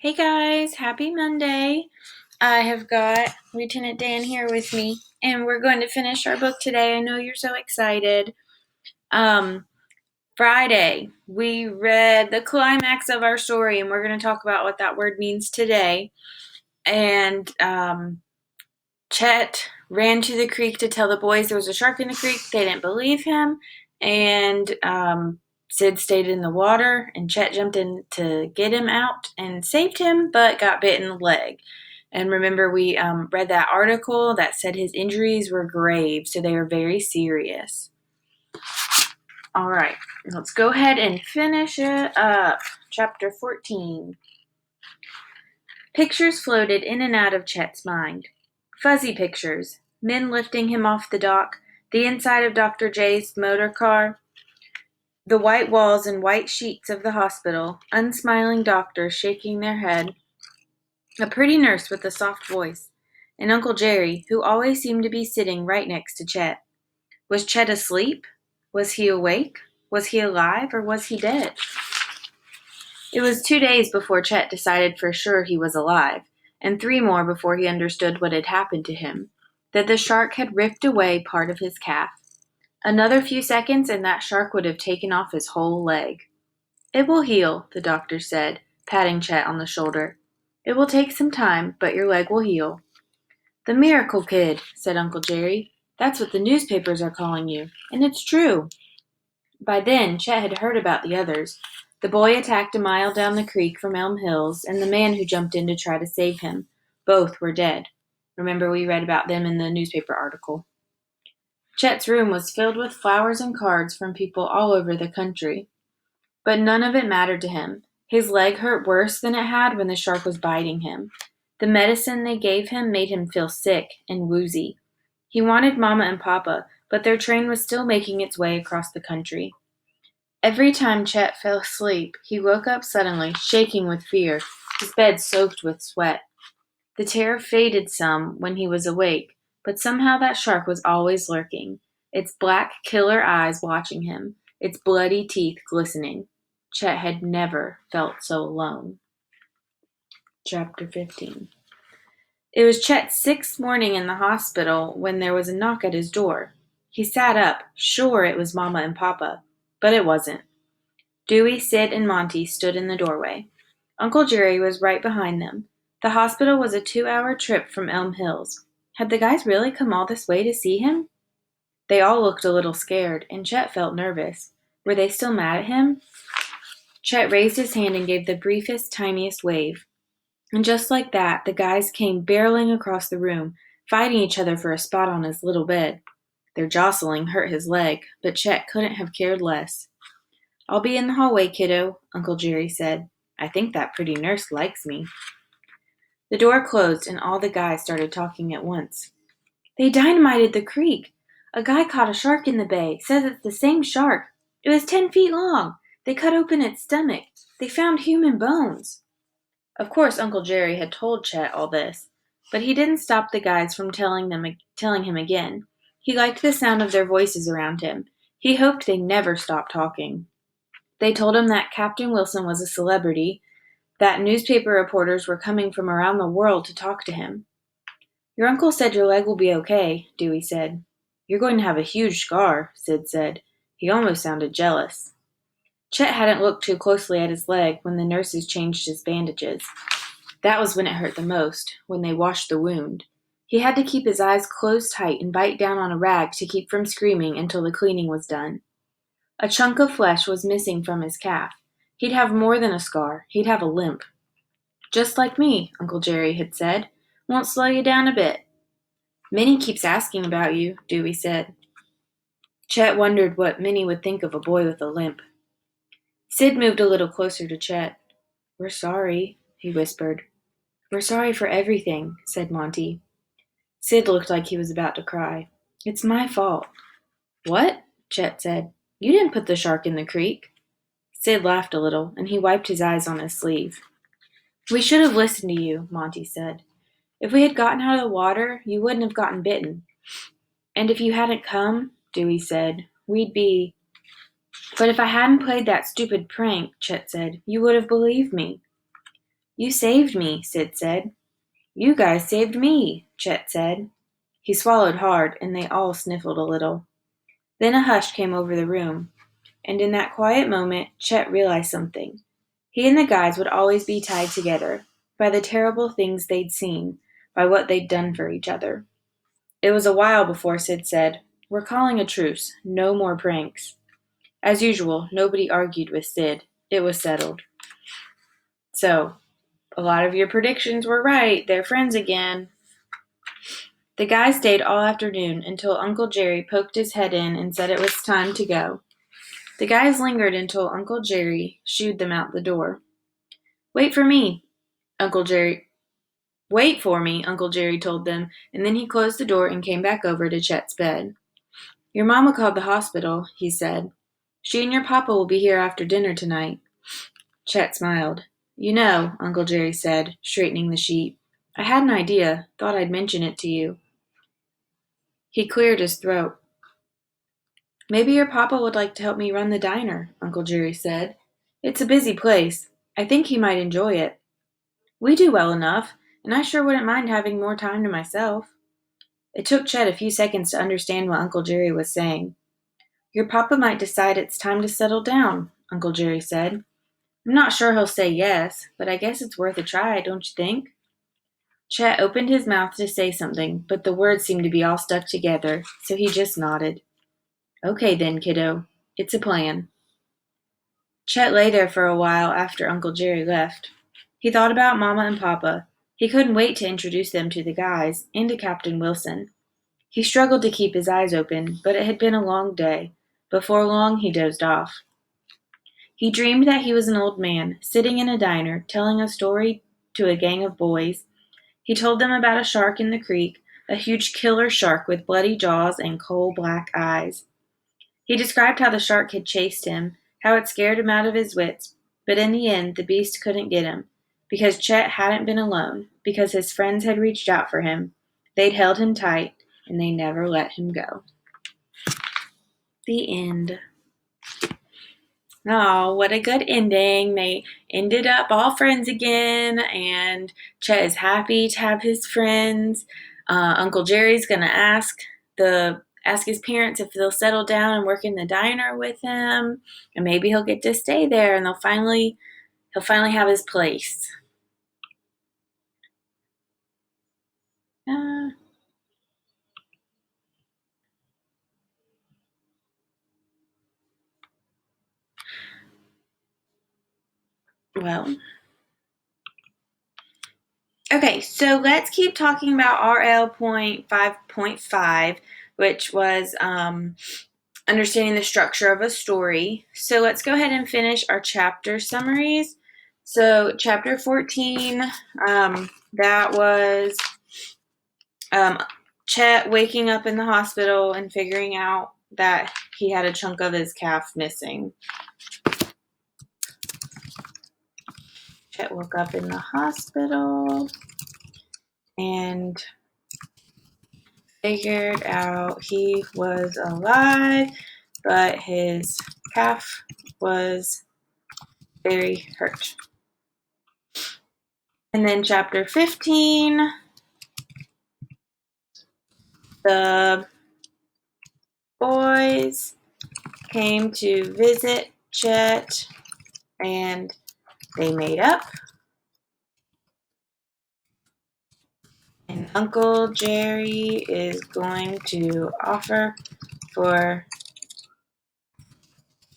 Hey guys, happy Monday. I have got Lieutenant Dan here with me, and we're going to finish our book today. I know you're so excited. Um, Friday, we read the climax of our story, and we're going to talk about what that word means today. And Chet ran to the creek to tell the boys there was a shark in the creek. They didn't believe him, and Sid stayed in the water, and Chet jumped in to get him out and saved him, but got bit in the leg. And remember, we read that article that said his injuries were grave, so they were very serious. All right, let's go ahead and finish it up. Chapter 14. Pictures floated in and out of Chet's mind. Fuzzy pictures. Men lifting him off the dock, the inside of Dr. J's motor car, the white walls and white sheets of the hospital, unsmiling doctors shaking their head, a pretty nurse with a soft voice, and Uncle Jerry, who always seemed to be sitting right next to Chet. Was Chet asleep? Was he awake? Was he alive, or was he dead? It was 2 days before Chet decided for sure he was alive, and 3 more before he understood what had happened to him, that the shark had ripped away part of his calf. Another few seconds and that shark would have taken off his whole leg. It will heal, the doctor said, patting Chet on the shoulder. It will take some time, but your leg will heal. The miracle kid, said Uncle Jerry. That's what the newspapers are calling you, and it's true. By then, Chet had heard about the others. The boy attacked a mile down the creek from Elm Hills, and the man who jumped in to try to save him. Both were dead. Remember, we read about them in the newspaper article. Chet's room was filled with flowers and cards from people all over the country. But none of it mattered to him. His leg hurt worse than it had when the shark was biting him. The medicine they gave him made him feel sick and woozy. He wanted Mama and Papa, but their train was still making its way across the country. Every time Chet fell asleep, he woke up suddenly, shaking with fear, his bed soaked with sweat. The terror faded some when he was awake, but somehow that shark was always lurking, its black killer eyes watching him, its bloody teeth glistening. Chet had never felt so alone. Chapter 15. It was Chet's 6th morning in the hospital when there was a knock at his door. He sat up, sure it was Mama and Papa, but it wasn't. Dewey, Sid, and Monty stood in the doorway. Uncle Jerry was right behind them. The hospital was a 2-hour trip from Elm Hills. Had the guys really come all this way to see him? They all looked a little scared, and Chet felt nervous. Were they still mad at him? Chet raised his hand and gave the briefest, tiniest wave. And just like that, the guys came barreling across the room, fighting each other for a spot on his little bed. Their jostling hurt his leg, but Chet couldn't have cared less. I'll be in the hallway, kiddo, Uncle Jerry said. I think that pretty nurse likes me. The door closed and all the guys started talking at once. They dynamited the creek. A guy caught a shark in the bay, says it's the same shark. It was 10 feet long. They cut open its stomach. They found human bones. Of course, Uncle Jerry had told Chet all this, but he didn't stop the guys from telling him again. He liked the sound of their voices around him. He hoped they never stopped talking. They told him that Captain Wilson was a celebrity, that newspaper reporters were coming from around the world to talk to him. Your uncle said your leg will be okay, Dewey said. You're going to have a huge scar, Sid said. He almost sounded jealous. Chet hadn't looked too closely at his leg when the nurses changed his bandages. That was when it hurt the most, when they washed the wound. He had to keep his eyes closed tight and bite down on a rag to keep from screaming until the cleaning was done. A chunk of flesh was missing from his calf. He'd have more than a scar. He'd have a limp. Just like me, Uncle Jerry had said. Won't slow you down a bit. Minnie keeps asking about you, Dewey said. Chet wondered what Minnie would think of a boy with a limp. Sid moved a little closer to Chet. We're sorry, he whispered. We're sorry for everything, said Monty. Sid looked like he was about to cry. It's my fault. What? Chet said. You didn't put the shark in the creek. Sid laughed a little, and he wiped his eyes on his sleeve. We should have listened to you, Monty said. If we had gotten out of the water, you wouldn't have gotten bitten. And if you hadn't come, Dewey said, we'd be... But if I hadn't played that stupid prank, Chet said, you would have believed me. You saved me, Sid said. You guys saved me, Chet said. He swallowed hard, and they all sniffled a little. Then a hush came over the room, and in that quiet moment, Chet realized something. He and the guys would always be tied together by the terrible things they'd seen, by what they'd done for each other. It was a while before Sid said, "We're calling a truce. No more pranks." As usual, nobody argued with Sid. It was settled. So, a lot of your predictions were right. They're friends again. The guys stayed all afternoon until Uncle Jerry poked his head in and said it was time to go. The guys lingered until Uncle Jerry shooed them out the door. Wait for me, Uncle Jerry. Wait for me, Uncle Jerry told them, and then he closed the door and came back over to Chet's bed. Your mama called the hospital, he said. She and your papa will be here after dinner tonight. Chet smiled. You know, Uncle Jerry said, straightening the sheet. I had an idea. Thought I'd mention it to you. He cleared his throat. Maybe your papa would like to help me run the diner, Uncle Jerry said. It's a busy place. I think he might enjoy it. We do well enough, and I sure wouldn't mind having more time to myself. It took Chet a few seconds to understand what Uncle Jerry was saying. Your papa might decide it's time to settle down, Uncle Jerry said. I'm not sure he'll say yes, but I guess it's worth a try, don't you think? Chet opened his mouth to say something, but the words seemed to be all stuck together, so he just nodded. Okay then, kiddo. It's a plan. Chet lay there for a while after Uncle Jerry left. He thought about Mama and Papa. He couldn't wait to introduce them to the guys and to Captain Wilson. He struggled to keep his eyes open, but it had been a long day. Before long, he dozed off. He dreamed that he was an old man, sitting in a diner, telling a story to a gang of boys. He told them about a shark in the creek, a huge killer shark with bloody jaws and coal-black eyes. He described how the shark had chased him, how it scared him out of his wits, but in the end the beast couldn't get him, because Chet hadn't been alone, because his friends had reached out for him. They'd held him tight, and they never let him go. The end. Oh, what a good ending. They ended up all friends again, and Chet is happy to have his friends. Uncle Jerry's gonna ask his parents if they'll settle down and work in the diner with him, and maybe he'll get to stay there, and he'll finally have his place. Uh, well, okay, so let's keep talking about RL.5.5, which was understanding the structure of a story. So let's go ahead and finish our chapter summaries. So chapter 14, that was Chet waking up in the hospital and figuring out that he had a chunk of his calf missing. Chet woke up in the hospital and figured out he was alive, but his calf was very hurt. And then chapter 15, the boys came to visit Chet and they made up. And Uncle Jerry is going to offer for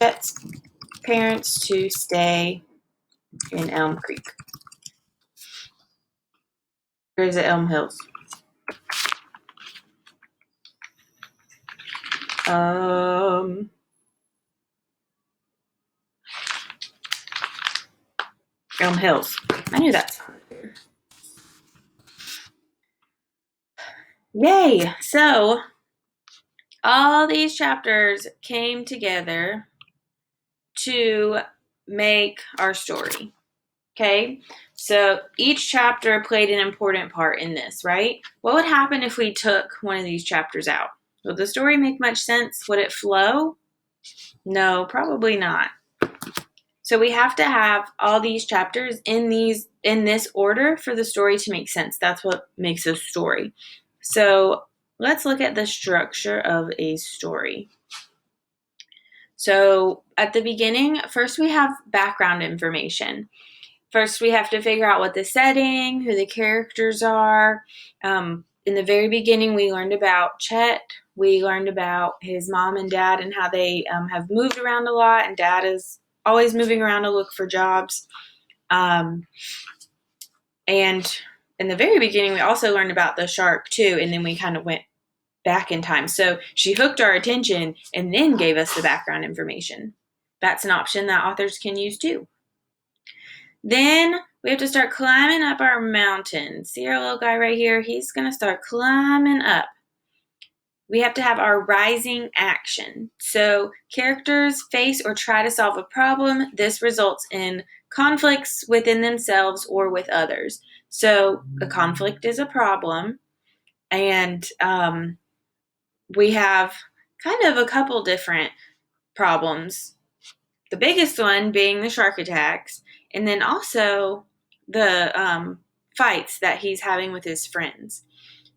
Chet's parents to stay in Elm Creek. Or is it Elm Hills? Elm Hills. I knew that. Yay! So, all these chapters came together to make our story. Okay? So, each chapter played an important part in this, right? What would happen if we took one of these chapters out? Would the story make much sense? Would it flow? No, probably not. So we have to have all these chapters in this order for the story to make sense. That's what makes a story. So let's look at the structure of a story. So at the beginning, first we have background information. First, we have to figure out what the setting, who the characters are. In the very beginning, we learned about Chet. We learned about his mom and dad and how they have moved around a lot, and dad is always moving around to look for jobs. And in the very beginning, we also learned about the shark too, and then we kind of went back in time. So she hooked our attention and then gave us the background information. That's an option that authors can use too. Then we have to start climbing up our mountain. See our little guy right here? He's going to start climbing up. We have to have our rising action. So characters face or try to solve a problem. This results in conflicts within themselves or with others. So a conflict is a problem. And we have kind of a couple different problems. The biggest one being the shark attacks, and then also the fights that he's having with his friends.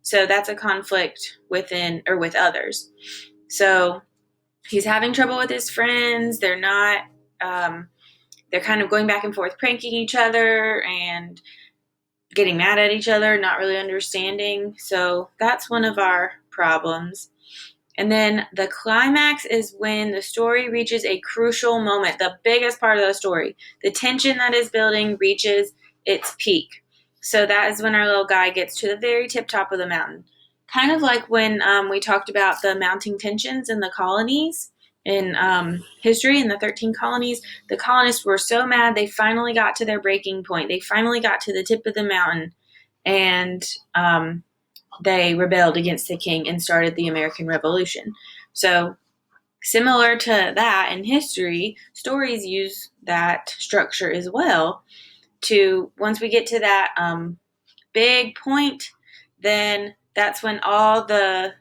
So that's a conflict within or with others. So he's having trouble with his friends. They're not, they're kind of going back and forth, pranking each other and getting mad at each other, not really understanding. So that's one of our problems. And then the climax is when the story reaches a crucial moment, the biggest part of the story. The tension that is building reaches its peak. So that is when our little guy gets to the very tip top of the mountain. Kind of like when we talked about the mounting tensions in the colonies in history, in the 13 colonies. The colonists were so mad they finally got to their breaking point. They finally got to the tip of the mountain, and they rebelled against the king and started the American Revolution. So similar to that in history, stories use that structure as well to, once we get to that big point, then that's when all the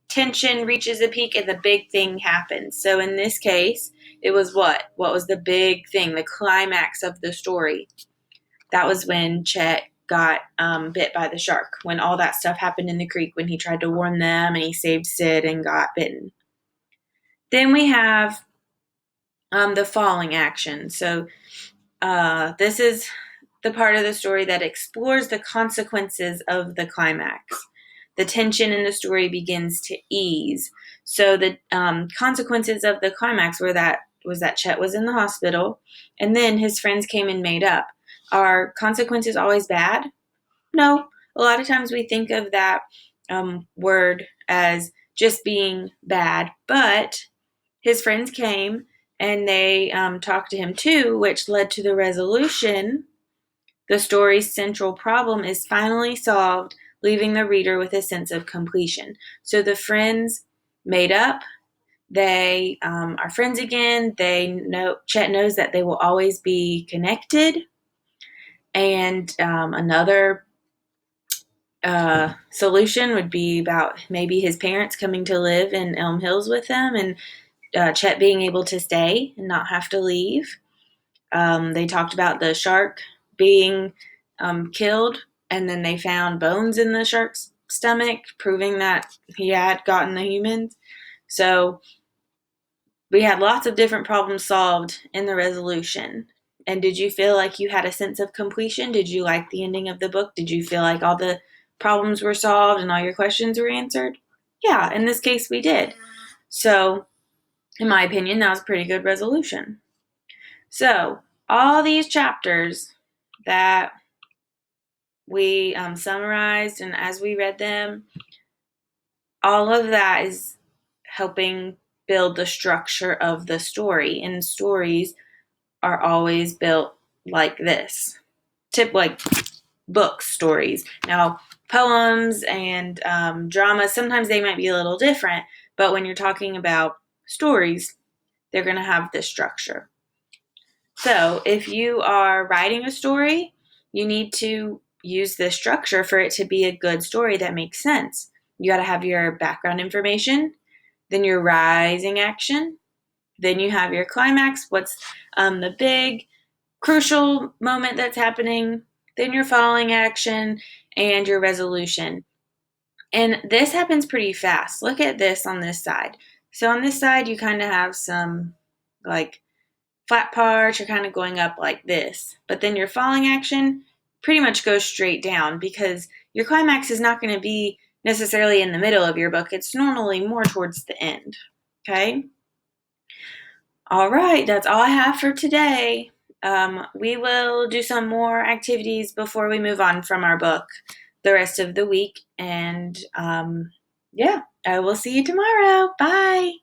tension reaches a peak and the big thing happens. So in this case, it was what? What was the big thing, the climax of the story? That was when Chet got bit by the shark, when all that stuff happened in the creek, when he tried to warn them and he saved Sid and got bitten. Then we have the falling action. So this is the part of the story that explores the consequences of the climax. The tension in the story begins to ease. So the consequences of the climax was that Chet was in the hospital, and then his friends came and made up. Are consequences always bad? No. A lot of times we think of that word as just being bad, but his friends came and they talked to him too, which led to the resolution. The story's central problem is finally solved, leaving the reader with a sense of completion. So the friends made up. They are friends again. Chet knows that they will always be connected. And another solution would be about maybe his parents coming to live in Elm Hills with them, and Chet being able to stay and not have to leave. They talked about the shark being killed, and then they found bones in the shark's stomach, proving that he had gotten the humans. So we had lots of different problems solved in the resolution. And did you feel like you had a sense of completion? Did you like the ending of the book? Did you feel like all the problems were solved and all your questions were answered? Yeah, in this case, we did. So, in my opinion, that was a pretty good resolution. So, all these chapters that we summarized and as we read them, all of that is helping build the structure of the story. And stories are always built like this. Like book stories. Now, poems and dramas, sometimes they might be a little different, but when you're talking about stories, they're going to have this structure. So if you are writing a story, you need to use this structure for it to be a good story that makes sense. You got to have your background information, then your rising action, Then you have your climax, what's the big crucial moment that's happening, then your following action, and your resolution. And this happens pretty fast. Look at this on this side. So on this side, you kind of have some like flat parts, you're kind of going up like this. But then your falling action pretty much goes straight down because your climax is not going to be necessarily in the middle of your book. It's normally more towards the end. Okay? All right, that's all I have for today. We will do some more activities before we move on from our book the rest of the week. And yeah, I will see you tomorrow. Bye.